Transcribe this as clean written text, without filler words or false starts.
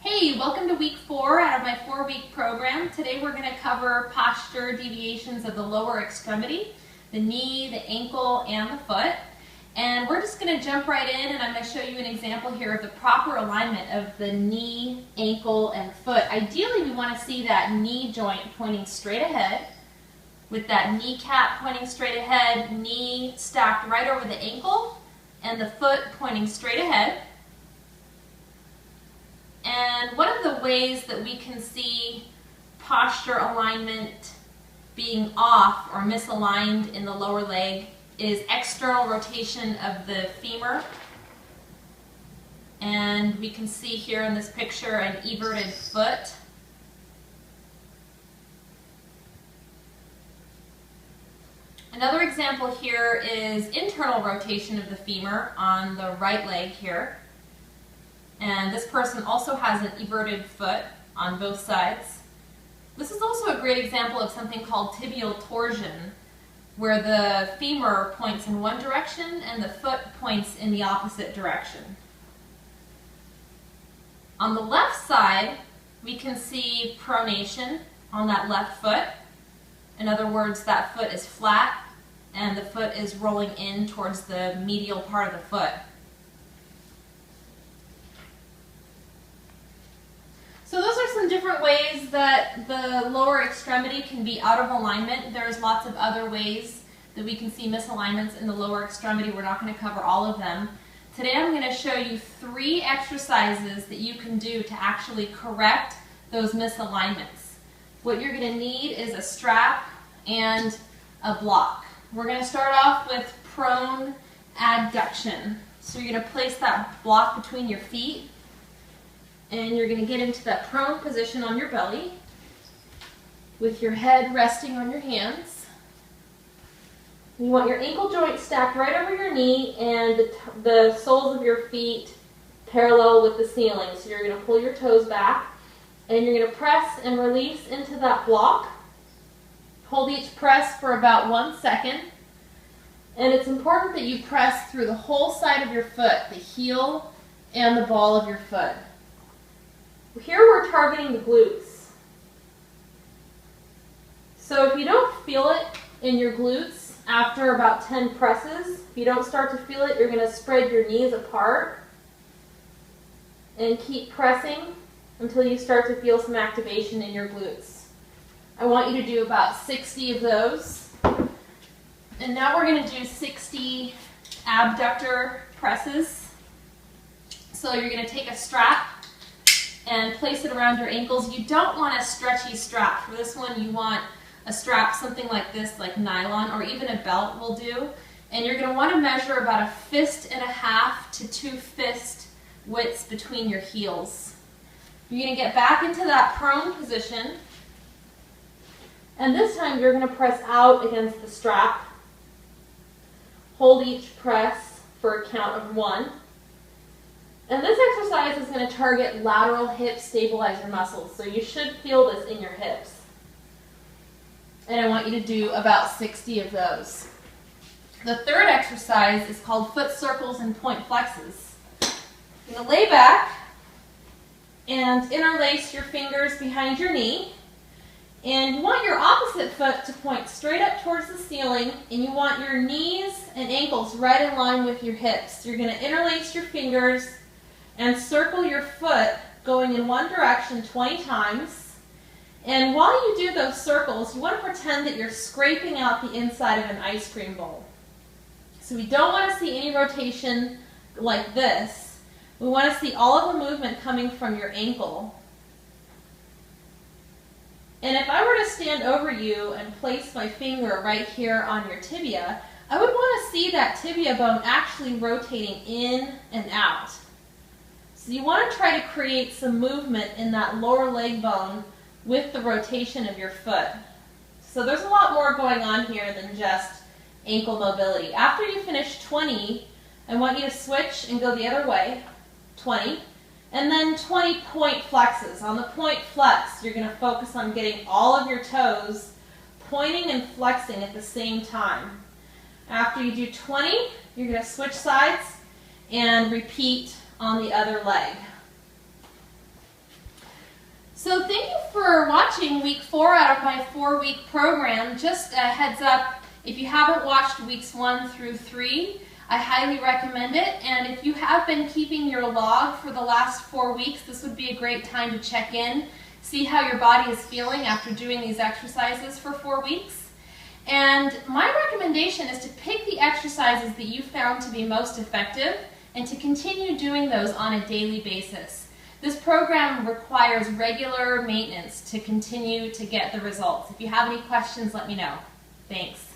Hey, welcome to week 4 out of my 4-week program. Today we're going to cover posture deviations of the lower extremity, the knee, the ankle, and the foot. And we're just going to jump right in, and I'm going to show you an example here of the proper alignment of the knee, ankle, and foot. Ideally, we want to see that knee joint pointing straight ahead, with that kneecap pointing straight ahead, knee stacked right over the ankle, and the foot pointing straight ahead. And one of the ways that we can see posture alignment being off or misaligned in the lower leg is external rotation of the femur. And we can see here in this picture an everted foot. Another example here is internal rotation of the femur on the right leg here. And this person also has an everted foot on both sides. This is also a great example of something called tibial torsion, where the femur points in one direction and the foot points in the opposite direction. On the left side, we can see pronation on that left foot. In other words, that foot is flat and the foot is rolling in towards the medial part of the foot. So those are some different ways that the lower extremity can be out of alignment. There's lots of other ways that we can see misalignments in the lower extremity. We're not going to cover all of them. Today I'm going to show you 3 exercises that you can do to actually correct those misalignments. What you're going to need is a strap and a block. We're going to start off with prone abduction. So you're going to place that block between your feet, and you're going to get into that prone position on your belly with your head resting on your hands. You want your ankle joint stacked right over your knee and the soles of your feet parallel with the ceiling. So you're going to pull your toes back and you're going to press and release into that block. Hold each press for about 1 second. And it's important that you press through the whole side of your foot, the heel and the ball of your foot. Here we're targeting the glutes. So if you don't feel it in your glutes after about 10 presses, if you don't start to feel it, you're going to spread your knees apart and keep pressing until you start to feel some activation in your glutes. I want you to do about 60 of those. And now we're going to do 60 abductor presses. So you're going to take a strap and place it around your ankles. You don't want a stretchy strap. For this one, you want a strap something like this, like nylon, or even a belt will do. And you're going to want to measure about 1.5 fists to 2 fist widths between your heels. You're going to get back into that prone position, and this time you're going to press out against the strap. Hold each press for a count of 1. And this exercise is going to target lateral hip stabilizer muscles, so you should feel this in your hips. And I want you to do about 60 of those. The third exercise is called foot circles and point flexes. You're going to lay back and interlace your fingers behind your knee. And you want your opposite foot to point straight up towards the ceiling, and you want your knees and ankles right in line with your hips. You're going to interlace your fingers and circle your foot going in one direction 20 times. And while you do those circles, you want to pretend that you're scraping out the inside of an ice cream bowl. So we don't want to see any rotation like this. We want to see all of the movement coming from your ankle. And if I were to stand over you and place my finger right here on your tibia, I would want to see that tibia bone actually rotating in and out. So you want to try to create some movement in that lower leg bone with the rotation of your foot. So there's a lot more going on here than just ankle mobility. After you finish 20, I want you to switch and go the other way, 20, and then 20 point flexes. On the point flex, you're going to focus on getting all of your toes pointing and flexing at the same time. After you do 20, you're going to switch sides and repeat on the other leg. So thank you for watching week 4 out of my 4-week program. Just a heads up, if you haven't watched weeks 1 through 3, I highly recommend it. And if you have been keeping your log for the last 4 weeks, this would be a great time to check in, see how your body is feeling after doing these exercises for 4 weeks. And my recommendation is to pick the exercises that you found to be most effective and to continue doing those on a daily basis. This program requires regular maintenance to continue to get the results. If you have any questions, let me know. Thanks.